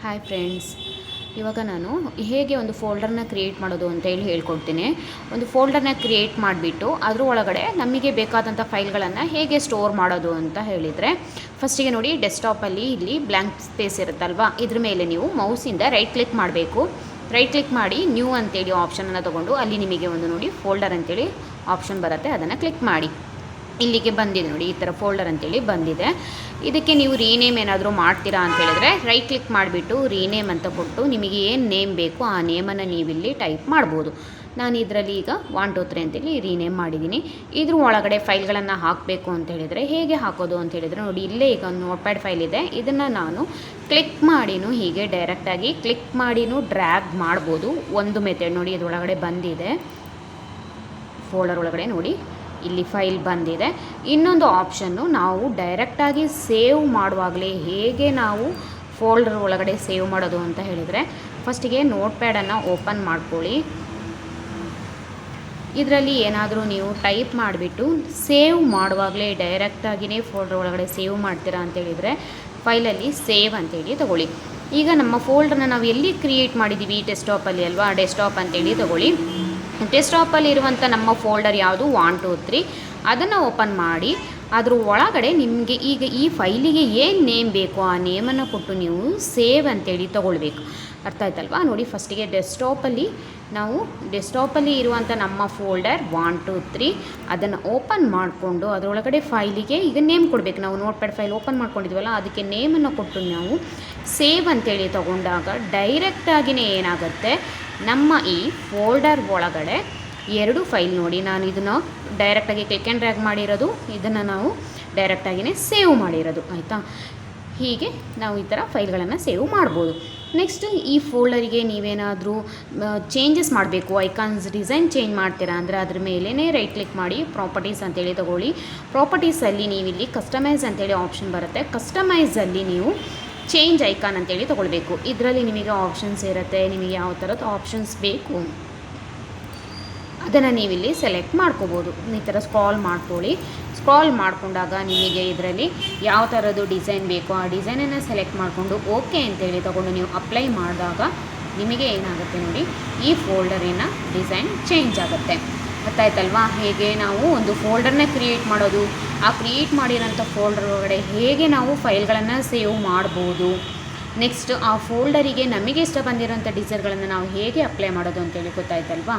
Hi friends, ಇವಾಗ ನಾನು ಹೇಗೆ ಒಂದು ಫೋಲ್ಡರ್ನ ಕ್ರಿಯೇಟ್ ಮಾಡೋದು ಅಂತ ಹೇಳ್ಕೊಡ್ತೀನಿ. ಒಂದು ಫೋಲ್ಡರ್ನ ಕ್ರಿಯೇಟ್ ಮಾಡಿಬಿಟ್ಟು ಅದ್ರ ಒಳಗಡೆ ನಮಗೆ ಬೇಕಾದಂಥ ಫೈಲ್ಗಳನ್ನು ಹೇಗೆ ಸ್ಟೋರ್ ಮಾಡೋದು ಅಂತ ಹೇಳಿದರೆ, ಫಸ್ಟಿಗೆ ನೋಡಿ ಡೆಸ್ಕ್ಟಾಪಲ್ಲಿ ಇಲ್ಲಿ ಬ್ಲ್ಯಾಂಕ್ ಸ್ಪೇಸ್ ಇರುತ್ತಲ್ವ, ಇದ್ರ ಮೇಲೆ ನೀವು ಮೌಸಿಂದ ರೈಟ್ ಕ್ಲಿಕ್ ಮಾಡಬೇಕು. ರೈಟ್ ಕ್ಲಿಕ್ ಮಾಡಿ ನ್ಯೂ ಅಂತೇಳಿ ಆಪ್ಷನನ್ನು ತೊಗೊಂಡು ಅಲ್ಲಿ ನಿಮಗೆ ಒಂದು ನೋಡಿ ಫೋಲ್ಡರ್ ಅಂತೇಳಿ ಆಪ್ಷನ್ ಬರುತ್ತೆ, ಅದನ್ನು ಕ್ಲಿಕ್ ಮಾಡಿ. ಇಲ್ಲಿಗೆ ಬಂದಿದೆ ನೋಡಿ, ಈ ಥರ ಫೋಲ್ಡರ್ ಅಂತೇಳಿ ಬಂದಿದೆ. ಇದಕ್ಕೆ ನೀವು ರೀನೇಮ್ ಏನಾದರೂ ಮಾಡ್ತೀರಾ ಅಂತೇಳಿದ್ರೆ ರೈಟ್ ಕ್ಲಿಕ್ ಮಾಡಿಬಿಟ್ಟು ರೀನೇಮ್ ಅಂತ ಕೊಟ್ಟು ನಿಮಗೆ ಏನು ನೇಮ್ ಬೇಕು ಆ ನೇಮನ್ನು ನೀವಿಲ್ಲಿ ಟೈಪ್ ಮಾಡ್ಬೋದು. ನಾನು ಇದರಲ್ಲಿ ಈಗ 1 2 3 ಅಂತೇಳಿ ರೀನೇಮ್ ಮಾಡಿದ್ದೀನಿ. ಇದ್ರ ಒಳಗಡೆ ಫೈಲ್ಗಳನ್ನು ಹಾಕಬೇಕು ಅಂತ ಹೇಳಿದರೆ ಹೇಗೆ ಹಾಕೋದು ಅಂತ ಹೇಳಿದರೆ ನೋಡಿ, ಇಲ್ಲೇ ಈಗ ಒಂದು ನೋಟ್ಪ್ಯಾಡ್ ಫೈಲ್ ಇದೆ. ಇದನ್ನು ನಾನು ಕ್ಲಿಕ್ ಮಾಡಿನೂ ಹೀಗೆ ಡೈರೆಕ್ಟಾಗಿ ಕ್ಲಿಕ್ ಮಾಡಿನೂ ಡ್ರ್ಯಾಗ್ ಮಾಡ್ಬೋದು. ಒಂದು ಮೆಥಡ್ ನೋಡಿ, ಇದರೊಳಗಡೆ ಬಂದಿದೆ ಫೋಲ್ಡರ್ ಒಳಗಡೆ ನೋಡಿ, ಇಲ್ಲಿ ಫೈಲ್ ಬಂದಿದೆ. ಇನ್ನೊಂದು ಆಪ್ಷನ್ನು, ನಾವು ಡೈರೆಕ್ಟಾಗಿ ಸೇವ್ ಮಾಡುವಾಗಲೇ ಹೇಗೆ ನಾವು ಫೋಲ್ಡರ್ ಒಳಗಡೆ ಸೇವ್ ಮಾಡೋದು ಅಂತ ಹೇಳಿದರೆ, ಫಸ್ಟಿಗೆ ನೋಟ್ಪ್ಯಾಡನ್ನು ಓಪನ್ ಮಾಡ್ಕೊಳ್ಳಿ. ಇದರಲ್ಲಿ ಏನಾದರೂ ನೀವು ಟೈಪ್ ಮಾಡಿಬಿಟ್ಟು ಸೇವ್ ಮಾಡುವಾಗಲೇ ಡೈರೆಕ್ಟಾಗಿಯೇ ಫೋಲ್ಡರ್ ಒಳಗಡೆ ಸೇವ್ ಮಾಡ್ತೀರಾ ಅಂತೇಳಿದರೆ ಫೈಲಲ್ಲಿ ಸೇವ್ ಅಂತೇಳಿ ತಗೊಳ್ಳಿ. ಈಗ ನಮ್ಮ ಫೋಲ್ಡರ್ನ ನಾವು ಎಲ್ಲಿ ಕ್ರಿಯೇಟ್ ಮಾಡಿದ್ದೀವಿ, ಡೆಸ್ಕ್ಟಾಪಲ್ಲಿ ಅಲ್ವಾ, ಡೆಸ್ಕ್ಟಾಪ್ ಅಂತೇಳಿ ತಗೊಳ್ಳಿ. ಡೆಸ್ಕ್ಟಾಪಲ್ಲಿ ಇರುವಂಥ ನಮ್ಮ ಫೋಲ್ಡರ್ ಯಾವುದು 1 2 3, ಅದನ್ನು ಓಪನ್ ಮಾಡಿ ಅದ್ರ ಒಳಗಡೆ ನಿಮಗೆ ಈಗ ಈ ಫೈಲಿಗೆ ಏನು ನೇಮ್ ಬೇಕು ಆ ನೇಮನ್ನು ಕೊಟ್ಟು ನೀವು ಸೇವ್ ಅಂತೇಳಿ ತೊಗೊಳ್ಬೇಕು. ಅರ್ಥ ಆಯ್ತಲ್ವಾ? ನೋಡಿ, ಫಸ್ಟಿಗೆ ಡೆಸ್ಕ್ಟಾಪಲ್ಲಿ ಇರುವಂಥ ನಮ್ಮ ಫೋಲ್ಡರ್ 1 2 3 ಅದನ್ನು ಓಪನ್ ಮಾಡಿಕೊಂಡು ಅದರೊಳಗಡೆ ಫೈಲಿಗೆ ಈಗ ನೇಮ್ ಕೊಡಬೇಕು. ನಾವು ನೋಟ್ಪ್ಯಾಡ್ ಫೈಲ್ ಓಪನ್ ಮಾಡ್ಕೊಂಡಿದ್ವಲ್ಲ, ಅದಕ್ಕೆ ನೇಮನ್ನು ಕೊಟ್ಟು ನಾವು ಸೇವ್ ಅಂತೇಳಿ ತೊಗೊಂಡಾಗ ಡೈರೆಕ್ಟಾಗಿಯೇ ಏನಾಗುತ್ತೆ, ನಮ್ಮ ಈ ಫೋಲ್ಡರ್ ಒಳಗಡೆ 2 ಫೈಲ್ ನೋಡಿ, ನಾನು ಇದನ್ನು ಡೈರೆಕ್ಟಾಗಿ ಕ್ಲಿಕ್ ಆ್ಯಂಡ್ ಡ್ರ್ಯಾಗ್ ಮಾಡಿರೋದು, ಇದನ್ನು ನಾವು ಡೈರೆಕ್ಟಾಗಿಯೇ ಸೇವ್ ಮಾಡಿರೋದು. ಆಯಿತಾ? ಹೀಗೆ ನಾವು ಈ ಥರ ಫೈಲ್ಗಳನ್ನು ಸೇವ್ ಮಾಡ್ಬೋದು. ನೆಕ್ಸ್ಟ್, ಈ ಫೋಲ್ಡರಿಗೆ ನೀವೇನಾದರೂ ಚೇಂಜಸ್ ಮಾಡಬೇಕು, ಐಕಾನ್ಸ್ ಡಿಸೈನ್ ಚೇಂಜ್ ಮಾಡ್ತೀರಾ ಅಂದರೆ ಅದ್ರ ಮೇಲೇ ರೈಟ್ ಕ್ಲಿಕ್ ಮಾಡಿ ಪ್ರಾಪರ್ಟೀಸ್ ಅಂತೇಳಿ ತೊಗೊಳ್ಳಿ. ಪ್ರಾಪರ್ಟೀಸಲ್ಲಿ ನೀವಿಲ್ಲಿ ಕಸ್ಟಮೈಸ್ ಅಂತೇಳಿ ಆಪ್ಷನ್ ಬರುತ್ತೆ. ಕಸ್ಟಮೈಸಲ್ಲಿ ನೀವು ಚೇಂಜ್ ಐಕಾನ್ ಅಂತೇಳಿ ತೊಗೊಳ್ಬೇಕು. ಇದರಲ್ಲಿ ನಿಮಗೆ ಆಪ್ಷನ್ಸ್ ಇರುತ್ತೆ, ನಿಮಗೆ ಯಾವ ಥರದ ಆಪ್ಷನ್ಸ್ ಬೇಕು ಅದನ್ನು ನೀವಿಲ್ಲಿ ಸೆಲೆಕ್ಟ್ ಮಾಡ್ಕೋಬೋದು. ಈ ಥರ ಸ್ಕ್ರಾಲ್ ಮಾಡ್ಕೊಳ್ಳಿ. ಸ್ಕ್ರಾಲ್ ಮಾಡಿಕೊಂಡಾಗ ನಿಮಗೆ ಇದರಲ್ಲಿ ಯಾವ ಥರದ್ದು ಡಿಸೈನ್ ಬೇಕೋ ಆ ಡಿಸೈನನ್ನು ಸೆಲೆಕ್ಟ್ ಮಾಡಿಕೊಂಡು ಓಕೆ ಅಂತೇಳಿ ತೊಗೊಂಡು ನೀವು ಅಪ್ಲೈ ಮಾಡಿದಾಗ ನಿಮಗೆ ಏನಾಗುತ್ತೆ ನೋಡಿ, ಈ ಫೋಲ್ಡರಿನ ಡಿಸೈನ್ ಚೇಂಜ್ ಆಗುತ್ತೆ. ಗೊತ್ತಾಯ್ತಲ್ವಾ? ಹೇಗೆ ನಾವು ಒಂದು ಫೋಲ್ಡರ್ನ ಕ್ರಿಯೇಟ್ ಮಾಡೋದು, ಆ ಕ್ರಿಯೇಟ್ ಮಾಡಿರೋಂಥ ಫೋಲ್ಡರ್ ಒಳಗಡೆ ಹೇಗೆ ನಾವು ಫೈಲ್ಗಳನ್ನು ಸೇವ್ ಮಾಡ್ಬೋದು, ನೆಕ್ಸ್ಟ್ ಆ ಫೋಲ್ಡರಿಗೆ ನಮಗೆ ಇಷ್ಟ ಬಂದಿರೋಂಥ ಡಿಸೈನ್ಗಳನ್ನು ನಾವು ಹೇಗೆ ಅಪ್ಲೈ ಮಾಡೋದು ಅಂತೇಳಿ ಗೊತ್ತಾಯ್ತಲ್ವಾ?